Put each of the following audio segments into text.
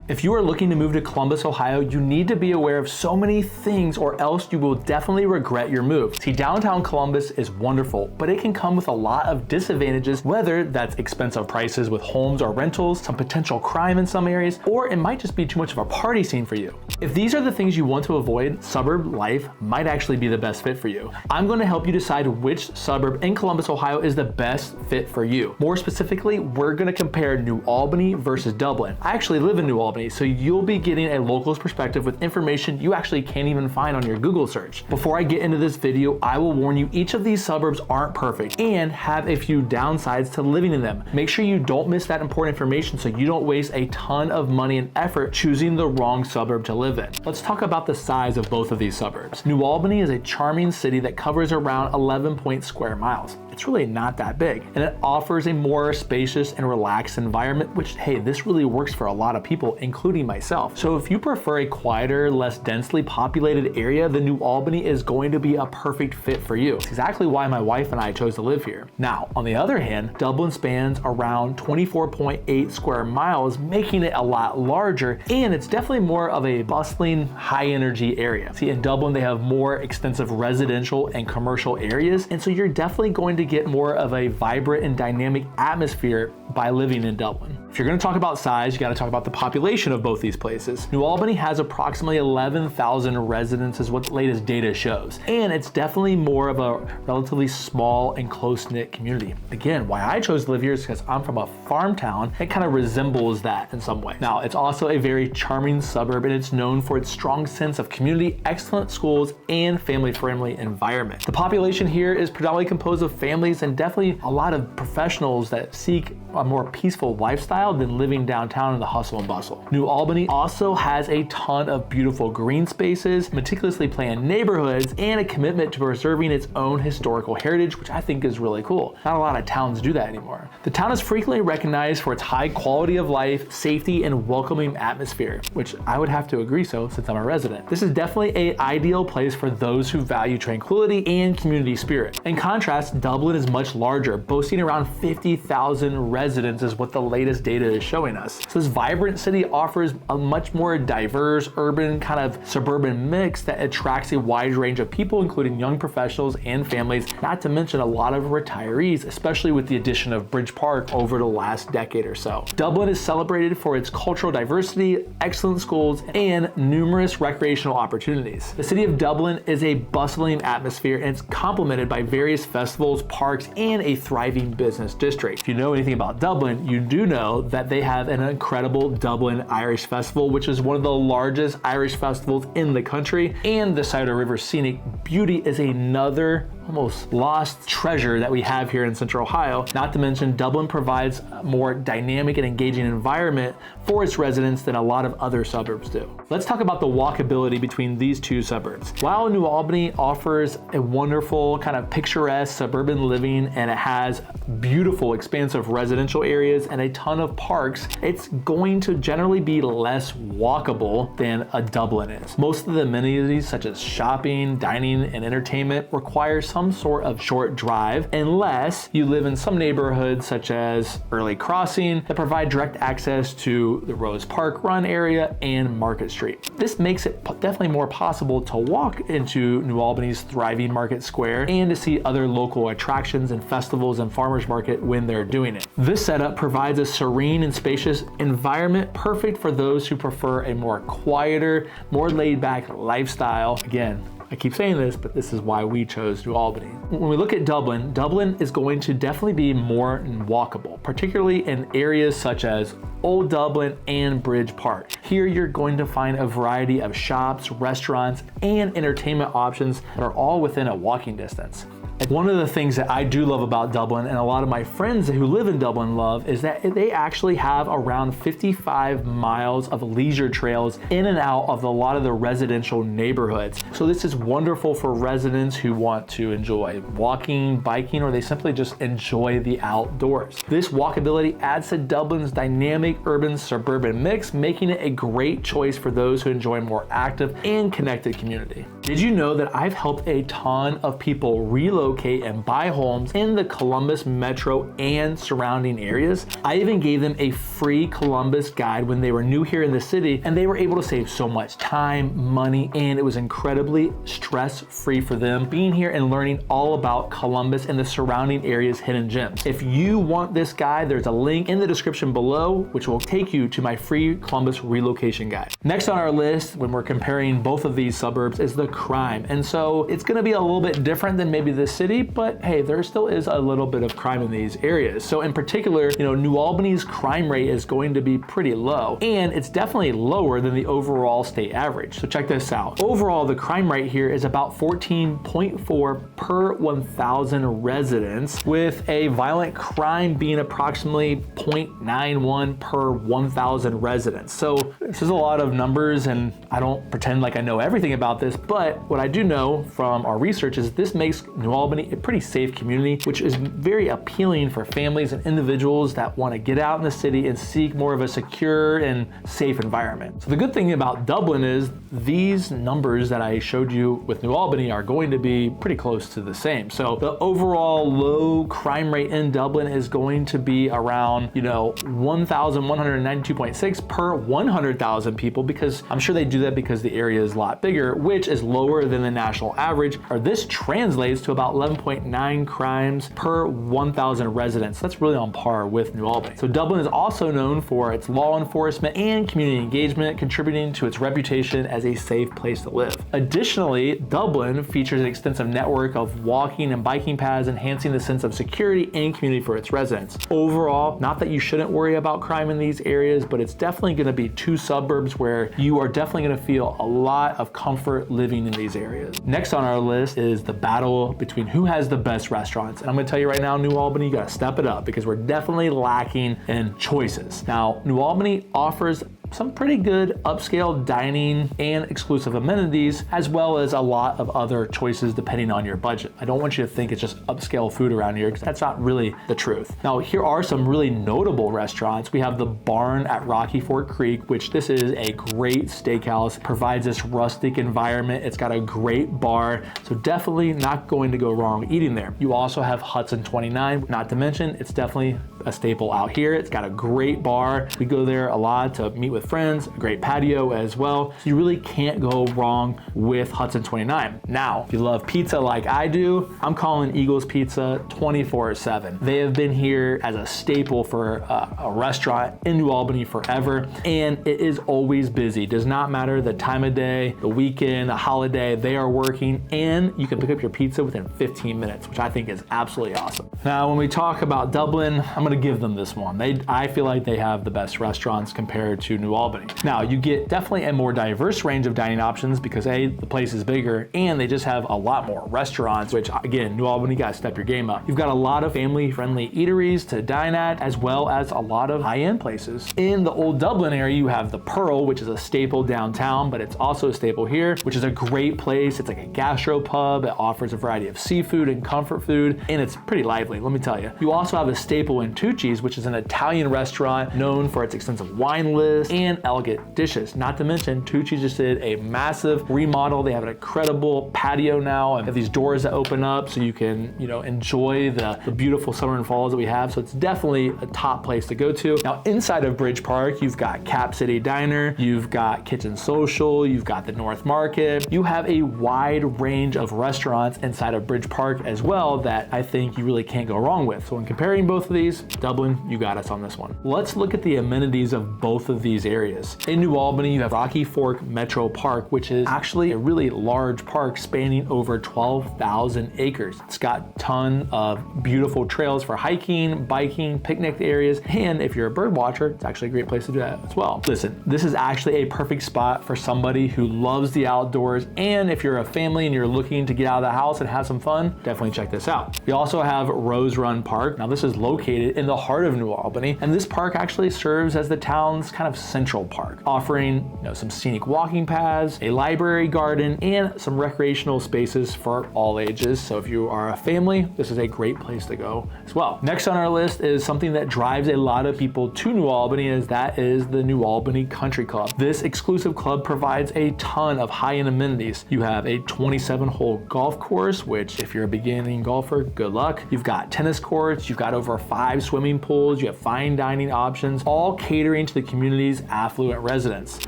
If you are looking to move to Columbus, Ohio, you need to be aware of so many things or else you will definitely regret your move. See, downtown Columbus is wonderful, but it can come with a lot of disadvantages, whether that's expensive prices with homes or rentals, some potential crime in some areas, or it might just be too much of a party scene for you. If these are the things you want to avoid, suburb life might actually be the best fit for you. I'm going to help you decide which suburb in Columbus, Ohio is the best fit for you. More specifically, we're going to compare New Albany versus Dublin. I actually live in New Albany, so you'll be getting a local's perspective with information you actually can't even find on your Google search. Before I get into this video, I will warn you each of these suburbs aren't perfect and have a few downsides to living in them. Make sure you don't miss that important information so you don't waste a ton of money and effort choosing the wrong suburb to live in. Let's talk about the size of both of these suburbs. New Albany is a charming city that covers around 11 square miles. It's really not that big, and it offers a more spacious and relaxed environment, which, hey, this really works for a lot of people, including myself. So if you prefer a quieter, less densely populated area, then New Albany is going to be a perfect fit for you. It's exactly why my wife and I chose to live here. Now, on the other hand, Dublin spans around 24.8 square miles, making it a lot larger, and it's definitely more of a bustling, high-energy area. See, in Dublin, they have more extensive residential and commercial areas, and so you're definitely going to get more of a vibrant and dynamic atmosphere by living in Dublin. If you're going to talk about size, you got to talk about the population of both these places. New Albany has approximately 11,000 residents is what the latest data shows, and it's definitely more of a relatively small and close-knit community. Again, why I chose to live here is because I'm from a farm town. It kind of resembles that in some way. Now, it's also a very charming suburb, and it's known for its strong sense of community, excellent schools, and family-friendly environment. The population here is predominantly composed of families and definitely a lot of professionals that seek a more peaceful lifestyle than living downtown in the hustle and bustle. New Albany also has a ton of beautiful green spaces, meticulously planned neighborhoods, and a commitment to preserving its own historical heritage, which I think is really cool. Not a lot of towns do that anymore. The town is frequently recognized for its high quality of life, safety, and welcoming atmosphere, which I would have to agree so since I'm a resident. This is definitely an ideal place for those who value tranquility and community spirit. In contrast, Dublin is much larger, boasting around 50,000 residents is what the latest data is showing us. So this vibrant city offers a much more diverse, urban, kind of suburban mix that attracts a wide range of people, including young professionals and families, not to mention a lot of retirees, especially with the addition of Bridge Park over the last decade or so. Dublin is celebrated for its cultural diversity, excellent schools, and numerous recreational opportunities. The city of Dublin is a bustling atmosphere, and it's complemented by various festivals, parks, and a thriving business district. If you know anything about Dublin, you do know that they have an incredible Dublin Irish Festival, which is one of the largest Irish festivals in the country, and the Cider River scenic beauty is another almost lost treasure that we have here in Central Ohio. Not to mention, Dublin provides a more dynamic and engaging environment for its residents than a lot of other suburbs do. Let's talk about the walkability between these two suburbs. While New Albany offers a wonderful kind of picturesque suburban living, and it has beautiful expansive residential areas and a ton of parks, it's going to generally be less walkable than a Dublin is. Most of the amenities such as shopping, dining, and entertainment require some sort of short drive, unless you live in some neighborhoods such as Early Crossing that provide direct access to the Rose Park Run area and Market Street. This makes it definitely more possible to walk into New Albany's thriving Market Square and to see other local attractions and festivals and farmers market when they're doing it. This setup provides a serene and spacious environment, perfect for those who prefer a more quieter, more laid-back lifestyle. Again, I keep saying this, but this is why we chose New Albany. When we look at Dublin, Dublin is going to definitely be more walkable, particularly in areas such as Old Dublin and Bridge Park. Here you're going to find a variety of shops, restaurants, and entertainment options that are all within a walking distance. One of the things that I do love about Dublin, and a lot of my friends who live in Dublin love, is that they actually have around 55 miles of leisure trails in and out of a lot of the residential neighborhoods. So this is wonderful for residents who want to enjoy walking, biking, or they simply just enjoy the outdoors. This walkability adds to Dublin's dynamic urban suburban mix, making it a great choice for those who enjoy a more active and connected community. Did you know that I've helped a ton of people relocate relocate and buy homes in the Columbus metro and surrounding areas. I even gave them a free Columbus guide when they were new here in the city, and they were able to save so much time, money, and it was incredibly stress-free for them being here and learning all about Columbus and the surrounding areas' hidden gems. If you want this guide, there's a link in the description below, which will take you to my free Columbus relocation guide. Next on our list, when we're comparing both of these suburbs, is the crime. And so it's gonna be a little bit different than maybe the city, but hey, there still is a little bit of crime in these areas. So in particular, New Albany's crime rate is going to be pretty low, and it's definitely lower than the overall state average. So check this out. Overall, the crime rate here is about 14.4 per 1,000 residents, with a violent crime being approximately 0.91 per 1,000 residents. So this is a lot of numbers, and I don't pretend like I know everything about this, but what I do know from our research is this makes New Albany a pretty safe community, which is very appealing for families and individuals that want to get out in the city and seek more of a secure and safe environment. So the good thing about Dublin is these numbers that I showed you with New Albany are going to be pretty close to the same. So the overall low crime rate in Dublin is going to be around, 1,192.6 per 100,000 people, because I'm sure they do that because the area is a lot bigger, which is lower than the national average, or this translates to about 11.9 crimes per 1,000 residents. That's really on par with New Albany. So Dublin is also known for its law enforcement and community engagement, contributing to its reputation as a safe place to live. Additionally, Dublin features an extensive network of walking and biking paths, enhancing the sense of security and community for its residents. Overall, not that you shouldn't worry about crime in these areas, but it's definitely going to be two suburbs where you are definitely going to feel a lot of comfort living in these areas. Next on our list is the battle between who has the best restaurants. And I'm going to tell you right now, New Albany, you got to step it up because we're definitely lacking in choices. Now, New Albany offers some pretty good upscale dining and exclusive amenities, as well as a lot of other choices depending on your budget. I don't want you to think it's just upscale food around here, because that's not really the truth. Now, here are some really notable restaurants. We have the Barn at Rocky Fort Creek, which this is a great steakhouse, provides this rustic environment. It's got a great bar, so definitely not going to go wrong eating there. You also have Hudson 29, not to mention, it's definitely a staple out here. It's got a great bar. We go there a lot to meet with friends, a great patio as well. So you really can't go wrong with Hudson 29. Now, if you love pizza like I do, I'm calling Eagle's Pizza 24/7. They have been here as a staple for a restaurant in New Albany forever, and it is always busy. Does not matter the time of day, the weekend, the holiday, they are working, and you can pick up your pizza within 15 minutes, which I think is absolutely awesome. Now, when we talk about Dublin, I'm going to give them this one. I feel like they have the best restaurants compared to New Albany. Now, you get definitely a more diverse range of dining options because A, the place is bigger, and they just have a lot more restaurants, which again, New Albany, you gotta step your game up. You've got a lot of family-friendly eateries to dine at, as well as a lot of high-end places. In the old Dublin area, you have the Pearl, which is a staple downtown, but it's also a staple here, which is a great place. It's like a gastro pub. It offers a variety of seafood and comfort food, and it's pretty lively, let me tell you. You also have a staple in Tucci's, which is an Italian restaurant known for its extensive wine list and elegant dishes. Not to mention, Tucci's just did a massive remodel. They have an incredible patio now, and have these doors that open up so you can, enjoy the beautiful summer and falls that we have. So it's definitely a top place to go to. Now, inside of Bridge Park, you've got Cap City Diner, you've got Kitchen Social, you've got the North Market. You have a wide range of restaurants inside of Bridge Park as well that I think you really can't go wrong with. So when comparing both of these, Dublin, you got us on this one. Let's look at the amenities of both of these areas. In New Albany, you have Rocky Fork Metro Park, which is actually a really large park spanning over 12,000 acres. It's got a ton of beautiful trails for hiking, biking, picnic areas, and if you're a bird watcher, it's actually a great place to do that as well. Listen, this is actually a perfect spot for somebody who loves the outdoors, and if you're a family and you're looking to get out of the house and have some fun, definitely check this out. We also have Rose Run Park. Now, this is located in the heart of New Albany, and this park actually serves as the town's kind of Central Park, offering some scenic walking paths, a library garden, and some recreational spaces for all ages. So if you are a family, this is a great place to go as well. Next on our list is something that drives a lot of people to New Albany, that is the New Albany Country Club. This exclusive club provides a ton of high-end amenities. You have a 27-hole golf course, which if you're a beginning golfer, good luck. You've got tennis courts, you've got over 5 swimming pools, you have fine dining options, all catering to the community's affluent residents.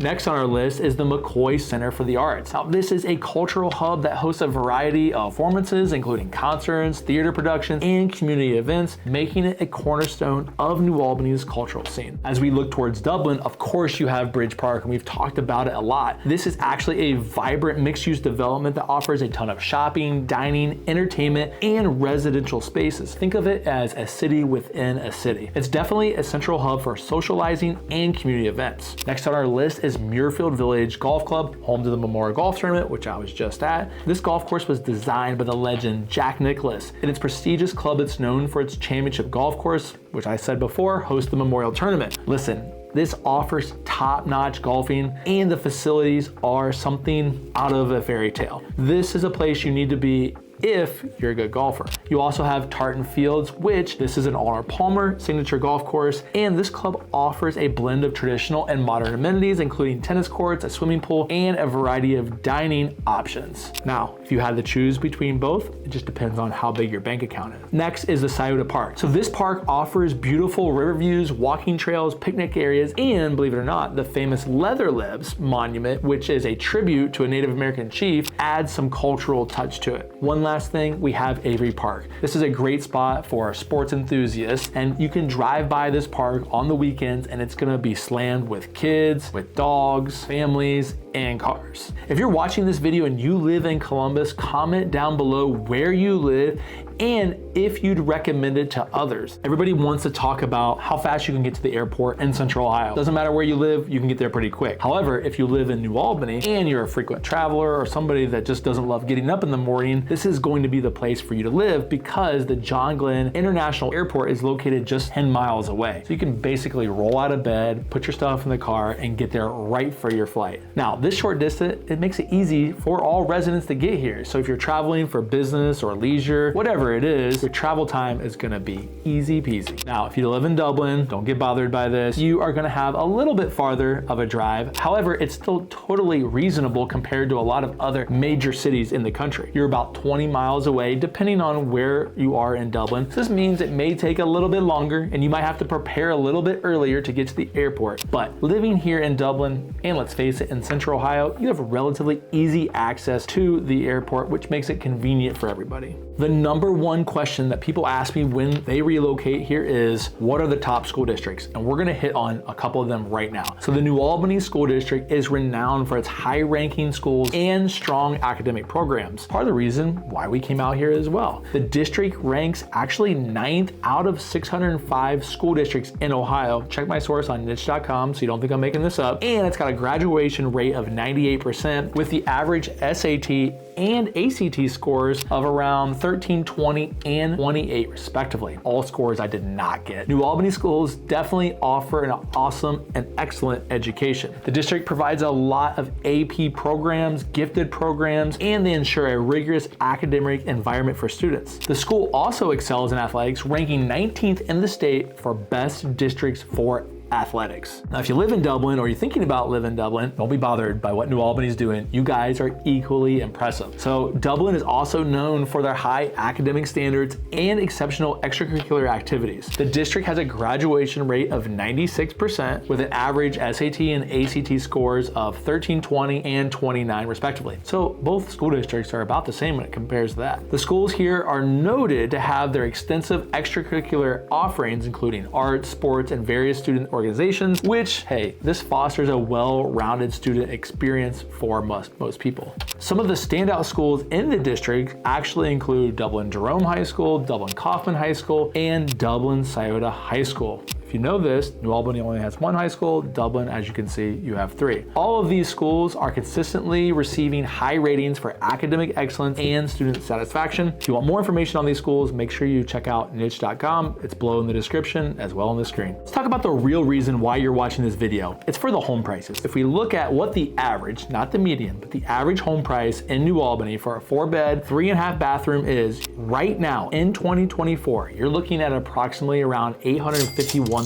Next on our list is the McCoy Center for the Arts. Now, this is a cultural hub that hosts a variety of performances, including concerts, theater productions, and community events, making it a cornerstone of New Albany's cultural scene. As we look towards Dublin, of course you have Bridge Park, and we've talked about it a lot. This is actually a vibrant mixed-use development that offers a ton of shopping, dining, entertainment, and residential spaces. Think of it as a city within a city. It's definitely a central hub for socializing and community events. Next on our list is Muirfield Village Golf Club, home to the Memorial Golf Tournament, which I was just at. This golf course was designed by the legend Jack Nicklaus. In its prestigious club, it's known for its championship golf course, which I said before, hosts the Memorial Tournament. Listen, this offers top-notch golfing, and the facilities are something out of a fairy tale. This is a place you need to be if you're a good golfer. You also have Tartan Fields, which this is an Arnold Palmer signature golf course, and this club offers a blend of traditional and modern amenities, including tennis courts, a swimming pool, and a variety of dining options. Now, if you had to choose between both, it just depends on how big your bank account is. Next is the Scioto Park. So this park offers beautiful river views, walking trails, picnic areas, and believe it or not, the famous Leather Lips monument, which is a tribute to a Native American chief, adds some cultural touch to it. One last thing, we have Avery Park. This is a great spot for sports enthusiasts, and you can drive by this park on the weekends and it's gonna be slammed with kids, with dogs, families, and cars. If you're watching this video and you live in Columbus, comment down below where you live and if you'd recommend it to others. Everybody wants to talk about how fast you can get to the airport in Central Ohio. Doesn't matter where you live, you can get there pretty quick. However, if you live in New Albany and you're a frequent traveler or somebody that just doesn't love getting up in the morning, this is going to be the place for you to live because the John Glenn International Airport is located just 10 miles away. So you can basically roll out of bed, put your stuff in the car, and get there right for your flight. Now, this short distance, it makes it easy for all residents to get here. So if you're traveling for business or leisure, whatever it is, your travel time is gonna be easy peasy. Now, if you live in Dublin, don't get bothered by this. You are gonna have a little bit farther of a drive. However, it's still totally reasonable compared to a lot of other major cities in the country. You're about 20 miles away, depending on where you are in Dublin. So this means it may take a little bit longer and you might have to prepare a little bit earlier to get to the airport. But living here in Dublin, and let's face it, in Central Ohio, you have relatively easy access to the airport, which makes it convenient for everybody. The number one question that people ask me when they relocate here is, what are the top school districts? And we're gonna hit on a couple of them right now. So the New Albany School District is renowned for its high-ranking schools and strong academic programs. Part of the reason why we came out here as well. The district ranks actually 9th out of 605 school districts in Ohio. Check my source on niche.com so you don't think I'm making this up. And it's got a graduation rate of 98% with the average SAT and ACT scores of around 13, 20, and 28 respectively. All scores I did not get. New Albany schools definitely offer an awesome and excellent education. The district provides a lot of AP programs, gifted programs, and they ensure a rigorous academic environment for students. The school also excels in athletics, ranking 19th in the state for best districts for athletics. Now, if you live in Dublin or you're thinking about living in Dublin, don't be bothered by what New Albany's doing. You guys are equally impressive. So Dublin is also known for their high academic standards and exceptional extracurricular activities. The district has a graduation rate of 96% with an average SAT and ACT scores of 13, 20, and 29 respectively. So both school districts are about the same when it compares to that. The schools here are noted to have their extensive extracurricular offerings, including arts, sports, and various student organizations, which, hey, this fosters a well-rounded student experience for most people. Some of the standout schools in the district actually include Dublin Jerome High School, Dublin Kaufman High School, and Dublin Scioto High School. If If you know this, New Albany only has one high school. Dublin, as you can see, you have 3. All of these schools are consistently receiving high ratings for academic excellence and student satisfaction. If you want more information on these schools, make sure you check out niche.com. It's below in the description as well on the screen. Let's talk about the real reason why you're watching this video. It's for the home prices. If we look at what the average, not the median, but the average home price in New Albany for a 4-bed, 3.5 bathroom is right now in 2024, you're looking at approximately around $851,000.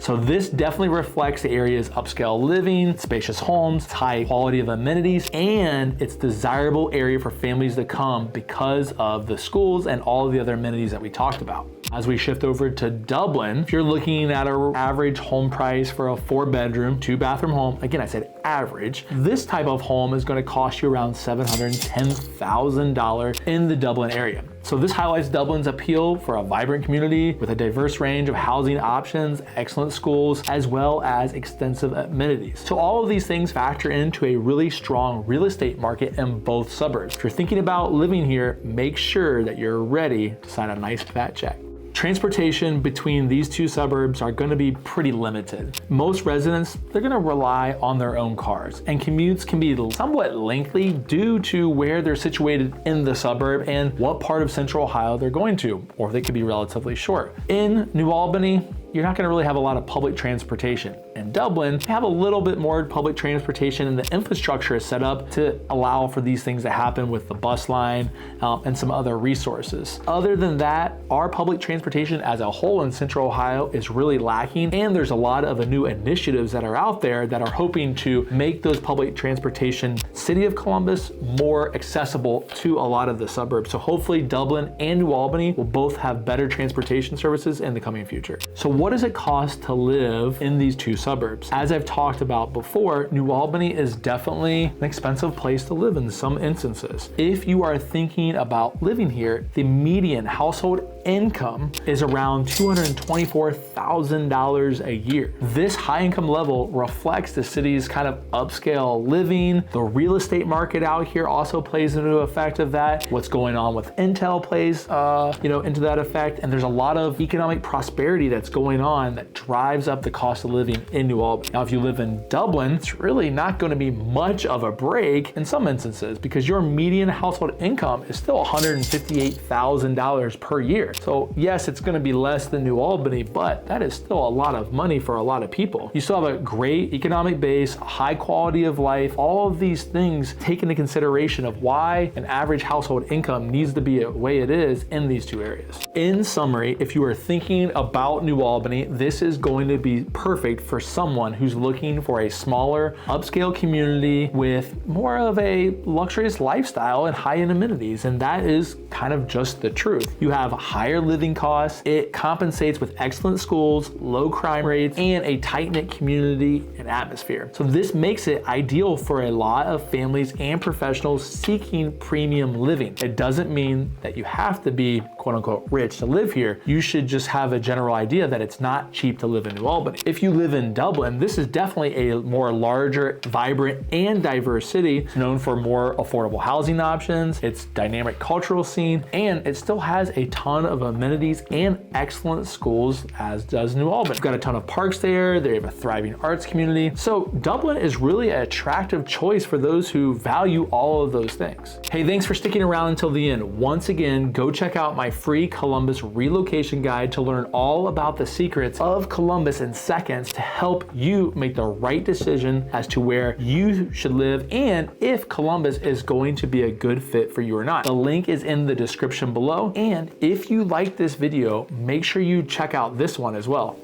So this definitely reflects the area's upscale living, spacious homes, high quality of amenities, and it's desirable area for families to come because of the schools and all of the other amenities that we talked about. As we shift over to Dublin, if you're looking at an average home price for a 4-bedroom, 2-bathroom home, again, I said average, this type of home is going to cost you around $710,000 in the Dublin area. So this highlights Dublin's appeal for a vibrant community with a diverse range of housing options, excellent schools, as well as extensive amenities. So all of these things factor into a really strong real estate market in both suburbs. If you're thinking about living here, make sure that you're ready to sign a nice fat check. Transportation between these 2 suburbs are going to be pretty limited. Most residents, they're going to rely on their own cars, and commutes can be somewhat lengthy due to where they're situated in the suburb and what part of Central Ohio they're going to, or they could be relatively short. In New Albany, you're not going to really have a lot of public transportation. In Dublin, you have a little bit more public transportation, and the infrastructure is set up to allow for these things to happen with the bus line and some other resources. Other than that, our public transportation as a whole in Central Ohio is really lacking, and there's a lot of new initiatives that are out there that are hoping to make those public transportation City of Columbus more accessible to a lot of the suburbs. So hopefully Dublin and New Albany will both have better transportation services in the coming future. So what does it cost to live in these 2 suburbs? As I've talked about before, New Albany is definitely an expensive place to live in some instances. If you are thinking about living here, the median household income is around $224,000 a year. This high income level reflects the city's kind of upscale living. The real estate market out here also plays into effect of that. What's going on with Engel plays into that effect. And there's a lot of economic prosperity that's going on that drives up the cost of living in New Albany. Now, if you live in Dublin, it's really not going to be much of a break in some instances because your median household income is still $158,000 per year. So yes, it's going to be less than New Albany, but that is still a lot of money for a lot of people. You still have a great economic base, high quality of life, all of these things take into consideration of why an average household income needs to be the way it is in these 2 areas. In summary, if you are thinking about New Albany, this is going to be perfect for someone who's looking for a smaller, upscale community with more of a luxurious lifestyle and high-end amenities, and that is kind of just the truth. You have higher living costs, it compensates with excellent schools, low crime rates, and a tight-knit community and atmosphere. So this makes it ideal for a lot of families and professionals seeking premium living. It doesn't mean that you have to be quote-unquote rich to live here. You should just have a general idea that it's not cheap to live in New Albany. If you live in Dublin, this is definitely a more larger, vibrant, and diverse city. It's known for more affordable housing options, its dynamic cultural scene, and it still has a ton of amenities and excellent schools, as does New Albany. We've got a ton of parks there, they have a thriving arts community. So Dublin is really an attractive choice for those who value all of those things. Hey, thanks for sticking around until the end. Once again, go check out my free Columbus relocation guide to learn all about the secrets of Columbus in seconds to help you make the right decision as to where you should live and if Columbus is going to be a good fit for you or not. The link is in the description below, and if you like this video, make sure you check out this one as well.